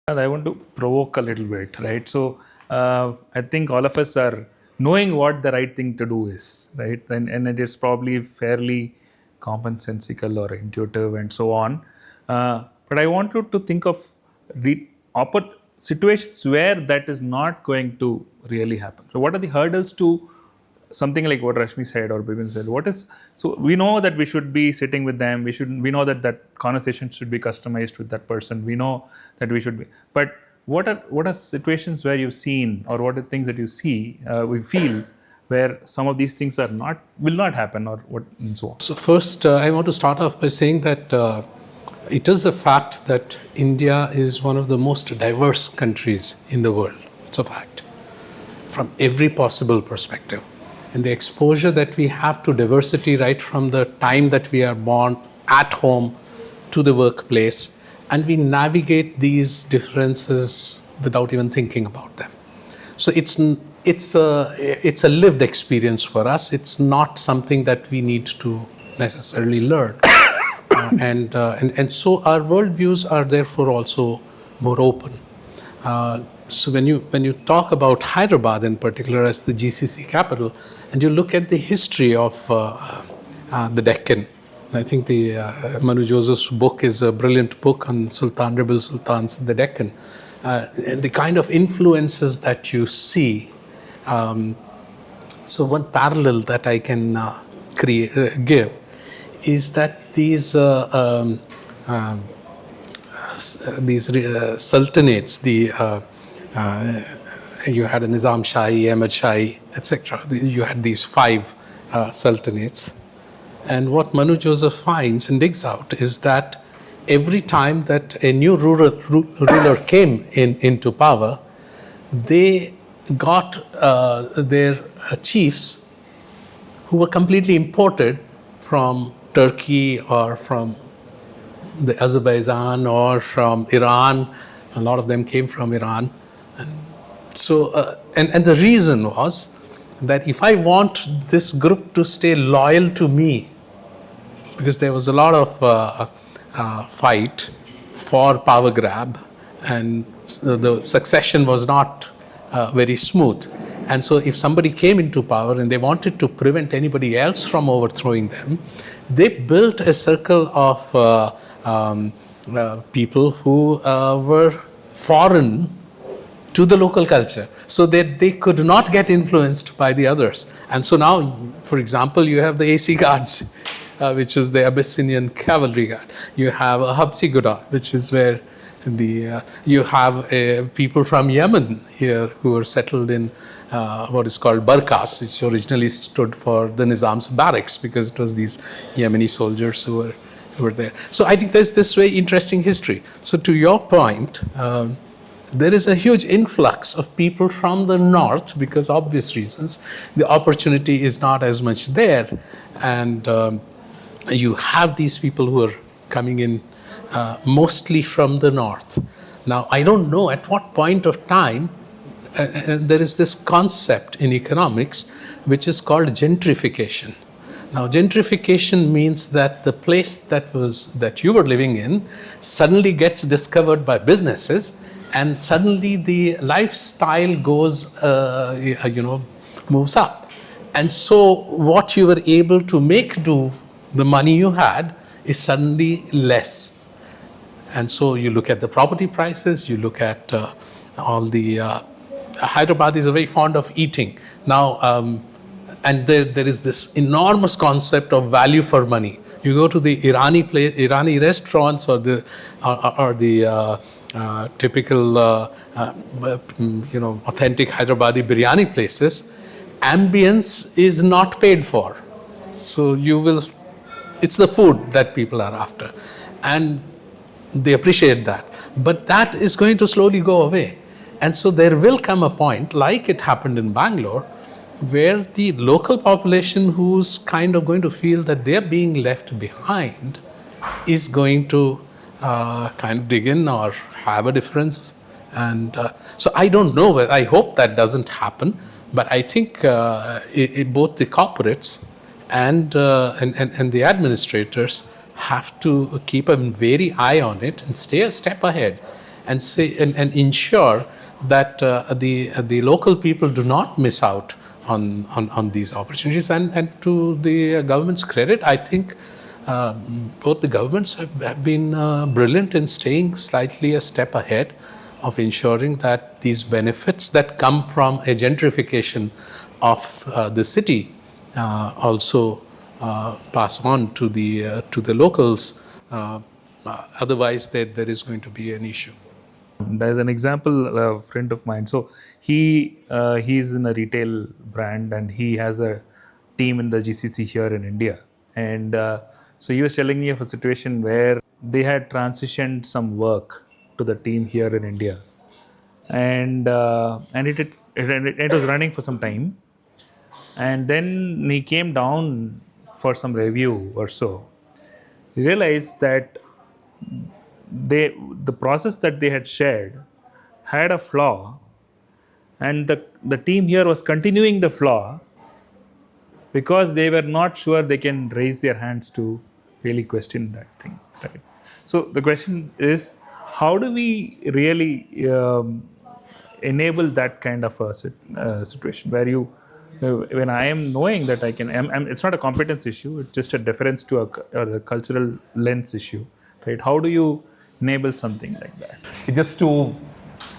And I want to provoke a little bit, right? So I think all of us are knowing what the right thing to do is, right? And it is probably fairly commonsensical or intuitive and so on. But I want you to think of situations where that is not going to really happen. So what are the hurdles to something like what Rashmi said or Bipin said? What is so we know that we should be sitting with them. We know that that conversation should be customized with that person. We know that we should be. But what are situations where you've seen, or what are things that you see, we feel, where some of these things will not happen, or what and so on. So first, I want to start off by saying that it is a fact that India is one of the most diverse countries in the world. It's a fact from every possible perspective. And the exposure that we have to diversity right from the time that we are born at home to the workplace, and we navigate these differences without even thinking about them. So it's a lived experience for us. It's not something that we need to necessarily learn. And so our worldviews are therefore also more open. So when you talk about Hyderabad in particular as the GCC capital, and you look at the history of the Deccan, I think the Manu Joseph's book is a brilliant book on rebel sultans in the Deccan, and the kind of influences that you see. So one parallel that I can give is that these sultanates, you had a Nizam Shahi, Ahmad Shahi, etc. You had these 5 sultanates. And what Manu Joseph finds and digs out is that every time that a new ruler came into power, they got their chiefs who were completely imported from Turkey or from the Azerbaijan or from Iran. A lot of them came from Iran. And so, and the reason was that if I want this group to stay loyal to me, because there was a lot of fight for power grab, and the succession was not very smooth. And so if somebody came into power and they wanted to prevent anybody else from overthrowing them, they built a circle of people who were foreign to the local culture, so that they could not get influenced by the others. And so now, for example, you have the AC Guards, which is the Abyssinian cavalry guard. You have a Habsiguda, which is where you have people from Yemen here who are settled in what is called Barkas, which originally stood for the Nizam's barracks, because it was these Yemeni soldiers who were there. So I think there's this very interesting history. So to your point, there is a huge influx of people from the north, because obvious reasons, the opportunity is not as much there. And you have these people who are coming in mostly from the north. Now, I don't know at what point of time there is this concept in economics which is called gentrification. Now, gentrification means that the place that you were living in suddenly gets discovered by businesses, and suddenly the lifestyle goes, moves up. And so what you were able to make do, the money you had, is suddenly less. And so you look at the property prices, you look at all the... Hyderabad is very fond of eating. Now, and there is this enormous concept of value for money. You go to the Irani restaurants or the typical, authentic Hyderabadi biryani places, ambience is not paid for. So it's the food that people are after. And they appreciate that. But that is going to slowly go away. And so there will come a point, like it happened in Bangalore, where the local population who's kind of going to feel that they're being left behind is going to kind of dig in or have a difference. And so I don't know, I hope that doesn't happen, but I think both the corporates and the administrators have to keep a very eye on it and stay a step ahead. and say and ensure that the local people do not miss out on these opportunities. And to the government's credit, I think both the governments have been brilliant in staying slightly a step ahead of ensuring that these benefits that come from a gentrification of the city also pass on to the locals. Otherwise, there is going to be an issue. There's an example, a friend of mine. So he's in a retail brand and he has a team in the GCC here in India. And so he was telling me of a situation where they had transitioned some work to the team here in India, and it was running for some time, and then he came down for some review or so. He realized that the process that they had shared had a flaw, and the team here was continuing the flaw because they were not sure they can raise their hands to really question that thing, right? So the question is, how do we really enable that kind of a situation where you when I am knowing that I can, it's not a competence issue, it's just a deference to a cultural lens issue, right? How do you enable something like that? It's just too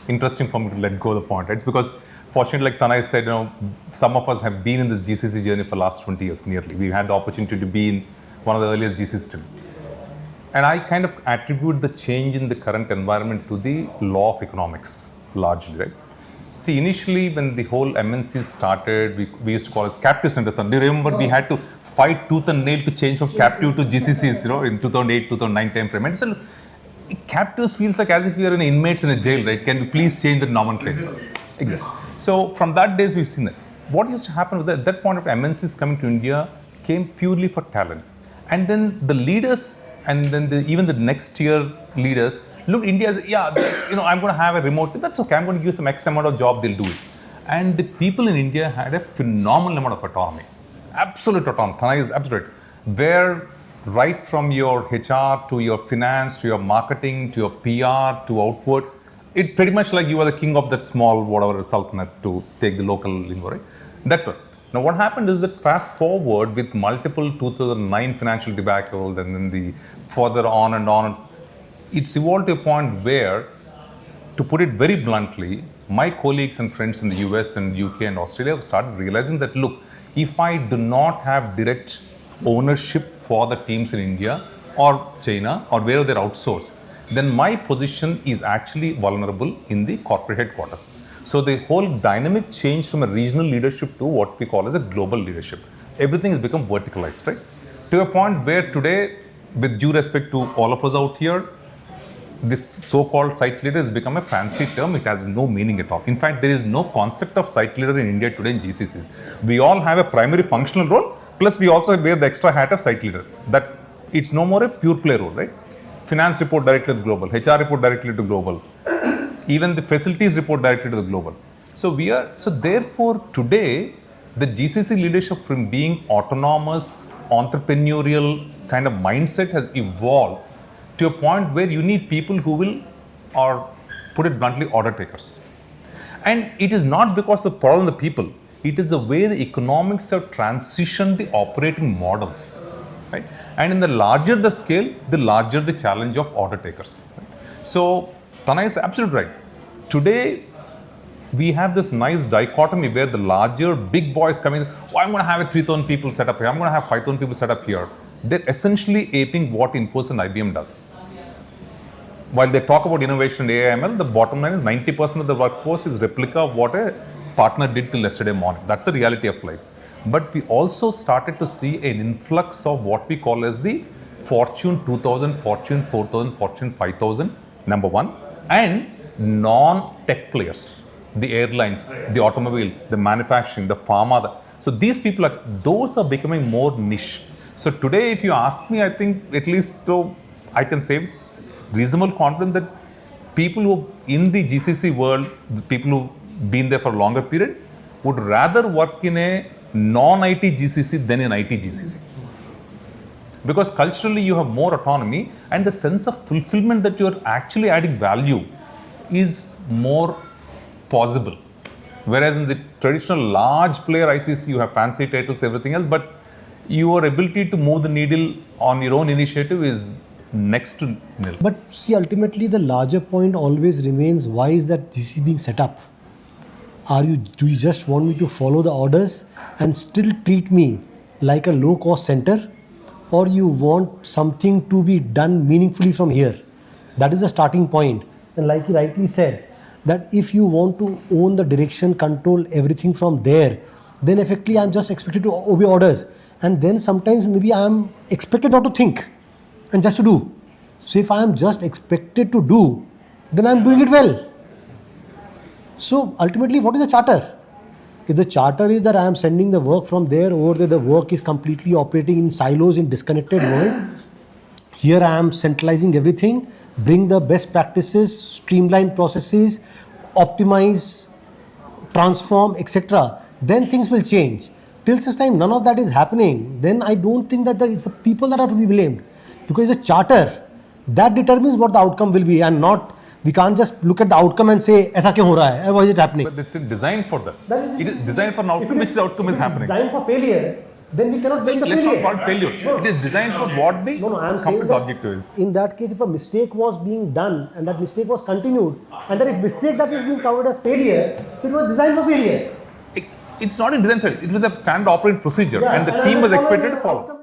interesting for me to let go of the point, right? It's because fortunately, like Tanay said, some of us have been in this GCC journey for the last 20 years nearly. We've had the opportunity to be in one of the earliest GCCs still. And I kind of attribute the change in the current environment to the law of economics, largely, right? See, initially when the whole MNCs started, we used to call it captive centers. Do you remember we had to fight tooth and nail to change from captive to GCCs, in 2008, 2009 time frame. And so, captives feels like as if we are inmates in a jail, right? Can we please change the nomenclature? Exactly. So from that days we've seen that. What used to happen was that at that point of MNCs coming to India came purely for talent. And then the leaders and then even the next tier leaders look India as, I'm going to have a remote, that's okay, I'm going to give some X amount of job, they'll do it. And the people in India had a phenomenal amount of autonomy. Absolute autonomy. Tanay is absolute. Where right from your HR to your finance to your marketing to your PR to outward, it pretty much like you are the king of that small whatever sultanate, to take the local lingo, right? That way. Now what happened is that fast forward with multiple 2009 financial debacle and then the further on and on, it's evolved to a point where, to put it very bluntly, my colleagues and friends in the US and UK and Australia have started realizing that, look, if I do not have direct ownership for the teams in India or China or wherever they're outsourced, then my position is actually vulnerable in the corporate headquarters. So the whole dynamic changed from a regional leadership to what we call as a global leadership. Everything has become verticalized, right? To a point where today, with due respect to all of us out here, this so-called site leader has become a fancy term. It has no meaning at all. In fact, there is no concept of site leader in India today in GCCs. We all have a primary functional role, plus we also wear the extra hat of site leader. That it's no more a pure play role, right? Finance report directly to global, HR report directly to global, even the facilities report directly to the global. So therefore today, the GCC leadership from being autonomous, entrepreneurial kind of mindset has evolved to a point where you need people who will, or put it bluntly, order takers. And it is not because of the problem of the people, it is the way the economics have transitioned the operating models, right? And in the larger the scale, the larger the challenge of order takers. Right? So Tanay is absolutely right. Today, we have this nice dichotomy where the larger big boys coming, I'm going to have a 3,000 people set up here, I'm going to have 5,000 people set up here. They're essentially aping what Infosys and IBM does. While they talk about innovation and AI/ML, the bottom line is 90% of the workforce is replica of what a partner did till yesterday morning. That's the reality of life. But we also started to see an influx of what we call as the Fortune 2000, Fortune 4000, Fortune 5000, number one, and non-tech players, the airlines, the automobile, the manufacturing, the pharma. So these people those are becoming more niche. So today, if you ask me, I think at least I can say with reasonable confidence that people who in the GCC world, the people who've been there for a longer period, would rather work in a non-IT GCC than in IT GCC. Because culturally you have more autonomy and the sense of fulfillment that you're actually adding value is more possible. Whereas in the traditional large player ICC, you have fancy titles, everything else, but your ability to move the needle on your own initiative is next to nil. But see, ultimately the larger point always remains, why is that GCC being set up? Do you just want me to follow the orders and still treat me like a low cost center, or you want something to be done meaningfully from here? That is the starting point. And like you rightly said, that if you want to own the direction, control everything from there, then effectively I'm just expected to obey orders. And then sometimes maybe I am expected not to think and just to do. So if I am just expected to do, then I am doing it well. So ultimately, what is the charter? If the charter is that I am sending the work from there over there, the work is completely operating in silos in disconnected world. Here I am centralizing everything, bring the best practices, streamline processes, optimize, transform, etc. Then things will change. Till such time none of that is happening, then I don't think that it's the people that are to be blamed. Because the charter, that determines what the outcome will be, and not, we can't just look at the outcome and say, "Aisa kyun ho raha hai? Why is it happening?" But it's designed for that. It is designed for an outcome which the outcome is happening. Designed for failure, then we cannot blame the Let's failure. not call it failure. No. It is designed for what the I am saying company's that objective is. in that case, if a mistake was being done and that mistake was continued, and that if mistake that is being covered as failure, it was designed for failure. It's not in design failure. It was a standard operating procedure, and the team was expected to follow.